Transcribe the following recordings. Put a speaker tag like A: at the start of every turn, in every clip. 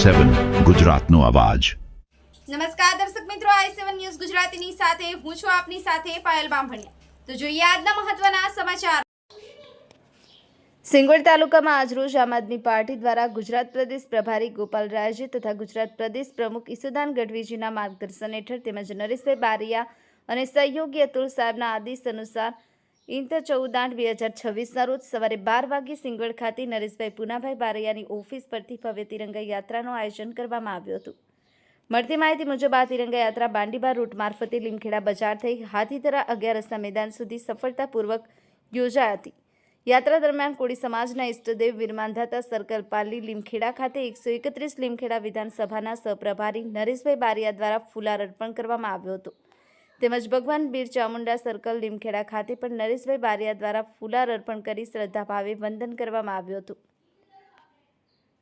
A: i7 ગુજરાતનો અવાજ।
B: નમસ્કાર દર્શક મિત્રો, i7 ન્યૂઝ ગુજરાતીની સાથે હું છું આપની સાથે પાયલ બામભણિયા। તો જોઈએ આજના મહત્વના સમાચાર। સિંગવડ તાલુકામાં આજરોજ આમ આદમી પાર્ટી દ્વારા ગુજરાત પ્રદેશ પ્રભારી ગોપાલ રાજ્ય તથા ગુજરાત પ્રદેશ પ્રમુખ ઈસુદાન ગઢવીજીના માર્ગદર્શન હેઠળ તેમજ નરેશભાઈ બારિયા અને સહયોગી અતુલ સાહેબના આદેશ અનુસાર ઇંત 14/8/2026ના રોજ સવારે 12 વાગે સિંગવડ ખાતે નરેશભાઈ પુનાભાઈ બારિયાની ઓફિસ પરથી ભવ્ય તિરંગા યાત્રાનું આયોજન કરવામાં આવ્યું હતું। મળતી માહિતી મુજબ આ તિરંગા યાત્રા બાંડીબાર રૂટ મારફતે લીમખેડા બજાર થઈ હાથીધરા 11 રસ્તા મેદાન સુધી સફળતાપૂર્વક યોજાઈ હતી। યાત્રા દરમિયાન કોળી સમાજના ઇષ્ટદેવ વીરમાંધાતા સર્કલ પાલી લીમખેડા ખાતે 131 લીમખેડા વિધાનસભાના સહપ્રભારી નરેશભાઈ બારિયા દ્વારા ફુલાર અર્પણ કરવામાં આવ્યો હતો। તેમજ ભગવાન બીર ચામુંડા સર્કલ લીમખેડા ખાતે પણ નરેશભાઈ બારિયા દ્વારા ફુલાર અર્પણ કરી શ્રદ્ધાભાવે વંદન કરવામાં આવ્યું હતું।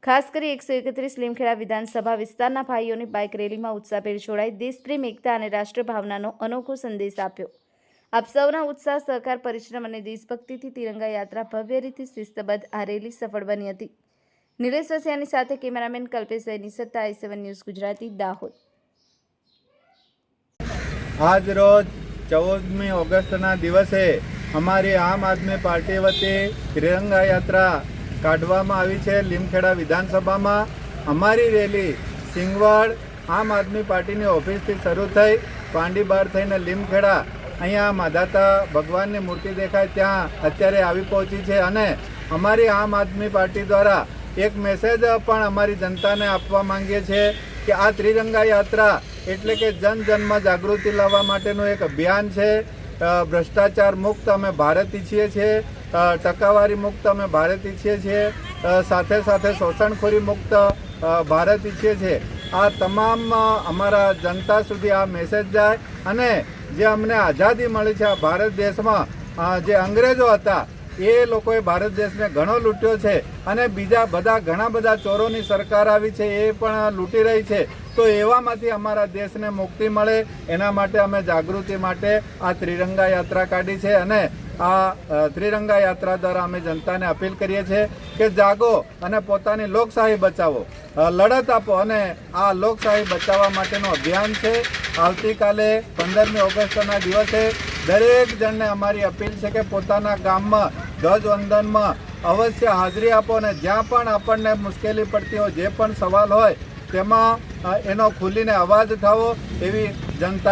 B: ખાસ કરી 131 લીમખેડા વિધાનસભા વિસ્તારના ભાઈઓની બાઇક રેલીમાં ઉત્સાહભેર જોડાઈ દેશપ્રેમ, એકતા અને રાષ્ટ્રભાવનાનો અનોખો સંદેશ આપ્યો। આપ સૌના ઉત્સાહ, સહકાર, પરિશ્રમ અને દેશભક્તિથી તિરંગા યાત્રા ભવ્ય રીતે શિસ્તબદ્ધ આ રેલી સફળ બની હતી। નિલેશ વસિયાની સાથે કેમેરામેન કલ્પેશભાઈ નિસત્તા, i7 ન્યૂઝ ગુજરાતી, દાહોદ।
C: આજ રોજ 14મી ઓગસ્ટના દિવસે અમારી આમ આદમી પાર્ટી વતી તિરંગા યાત્રા કાઢવામાં આવી છે। લીમખેડા વિધાનસભામાં અમારી રેલી સિંગવડ આમ આદમી પાર્ટીની ઓફિસથી શરૂ થઈ પાંડીબાર થઈને લીમખેડા અહીંયા માધાતા ભગવાનની મૂર્તિ દેખાય ત્યાં અત્યારે આવી પહોંચી છે। અને અમારી આમ આદમી પાર્ટી દ્વારા એક મેસેજ પણ અમારી જનતાને આપવા માંગીએ છીએ કે આ ત્રિરંગા યાત્રા એટલે કે જન જનમાં જાગૃતિ લાવવા માટેનું એક અભિયાન છે। ભ્રષ્ટાચાર મુક્ત અમે ભારત ઈચ્છીએ છીએ, ટકાવારી મુક્ત અમે ભારત ઈચ્છીએ છીએ, સાથે સાથે શોષણખોરી મુક્ત ભારત ઈચ્છીએ છીએ। આ તમામ અમારા જનતા સુધી આ મેસેજ જાય અને જે અમને આઝાદી મળી છે આ ભારત દેશમાં, જે અંગ્રેજો હતા એ લોકોએ ભારત દેશને ઘણો લૂંટ્યો છે અને બીજા ઘણા બધા ચોરોની સરકાર આવી છે એ પણ લૂંટી રહી છે। તો એવામાંથી અમારા દેશને મુક્તિ મળે એના માટે અમે જાગૃતિ માટે આ ત્રિરંગા યાત્રા કાઢી છે અને આ ત્રિરંગા યાત્રા દ્વારા અમે જનતાને અપીલ કરીએ છીએ કે જાગો અને પોતાની લોકશાહી બચાવો, લડત આપો અને આ લોકશાહી બચાવવા માટેનું અભિયાન છે। આવતીકાલે 15મી ઓગસ્ટના દિવસે દરેક જણને અમારી અપીલ છે કે પોતાના ગામમાં ધ્વજવંદનમાં અવશ્ય હાજરી આપો અને જ્યાં પણ આપણને મુશ્કેલી પડતી હોય, જે પણ સવાલ હોય તેમાં એનો ખુલીને અવાજ ઉઠાવો એવી જનતા